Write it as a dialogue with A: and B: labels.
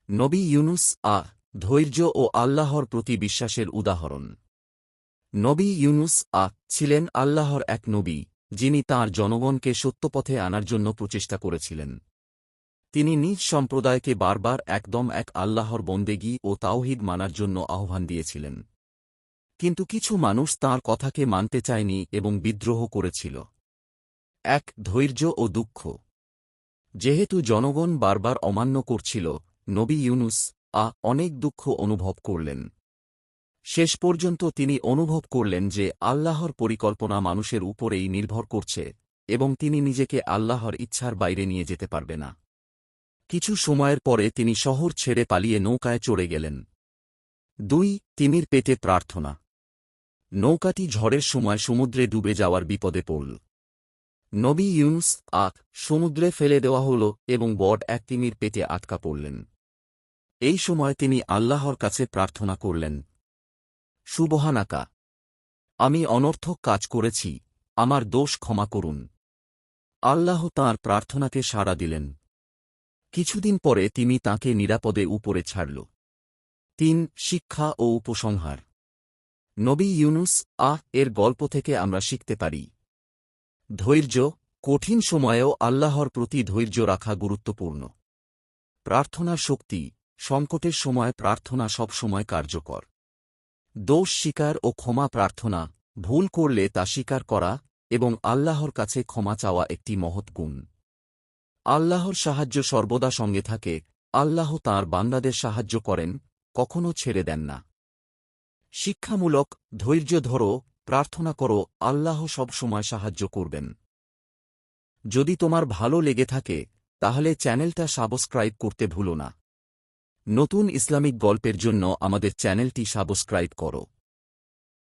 A: নবী ইউনুস ধৈর্য ও আল্লাহর প্রতি বিশ্বাসের উদাহরণ। নবী ইউনুস ছিলেন আল্লাহর এক নবী, যিনি তাঁর জনগণকে সত্যপথে আনার জন্য প্রচেষ্টা করেছিলেন। তিনি নিজ সম্প্রদায়কে বারবার এক আল্লাহর বন্দেগী ও তাওহীদ মানার জন্য আহ্বান দিয়েছিলেন। কিন্তু কিছু মানুষ তাঁর কথাকে মানতে চায়নি এবং বিদ্রোহ করেছিল। ধৈর্য ও দুঃখ। যেহেতু জনগণ বারবার অমান্য করছিল, নবী ইউনুস অনেক দুঃখ অনুভব করলেন। শেষ পর্যন্ত তিনি অনুভব করলেন যে আল্লাহর পরিকল্পনা মানুষের উপরেই নির্ভর করছে এবং তিনি নিজেকে আল্লাহর ইচ্ছার বাইরে নিয়ে যেতে পারবে না। কিছু সময়ের পরে তিনি শহর ছেড়ে পালিয়ে নৌকায় চড়ে গেলেন। তিমির পেটে প্রার্থনা। নৌকাটি ঝড়ের সময় সমুদ্রে ডুবে যাওয়ার বিপদে পড়ল। নবী ইউনুস সমুদ্রে ফেলে দেওয়া হল এবং এক তিমির পেটে আটকা পড়লেন। এই সময় তিনি আল্লাহর কাছে প্রার্থনা করলেন, সুবহানাকা, আমি অনর্থক কাজ করেছি, আমার দোষ ক্ষমা করুন। আল্লাহ তাঁর প্রার্থনাকে সাড়া দিলেন। কিছুদিন পরে তিনি তাঁকে নিরাপদে উপরে ছাড়ল। শিক্ষা ও উপসংহার। নবী ইউনুস এর গল্প থেকে আমরা শিখতে পারি, ধৈর্য। কঠিন সময়েও আল্লাহর প্রতি ধৈর্য রাখা গুরুত্বপূর্ণ। প্রার্থনার শক্তি। সংকটের সময় প্রার্থনা সবসময় কার্যকর। দোষ স্বীকার ও ক্ষমা প্রার্থনা। ভুল করলে তা স্বীকার করা এবং আল্লাহর কাছে ক্ষমা চাওয়া একটি মহৎ গুণ। আল্লাহর সাহায্য সর্বদা সঙ্গে থাকে। আল্লাহ তাঁর বান্দাদের সাহায্য করেন, কখনও ছেড়ে দেন না। শিক্ষামূলক। ধৈর্য ধরো, প্রার্থনা করো, আল্লাহ সব সময় সাহায্য করবেন। যদি তোমার ভালো লেগে থাকে তাহলে চ্যানেলটা সাবস্ক্রাইব করতে ভুলো না। নতুন ইসলামিক গল্পের জন্য আমাদের চ্যানেলটি সাবস্ক্রাইব করো।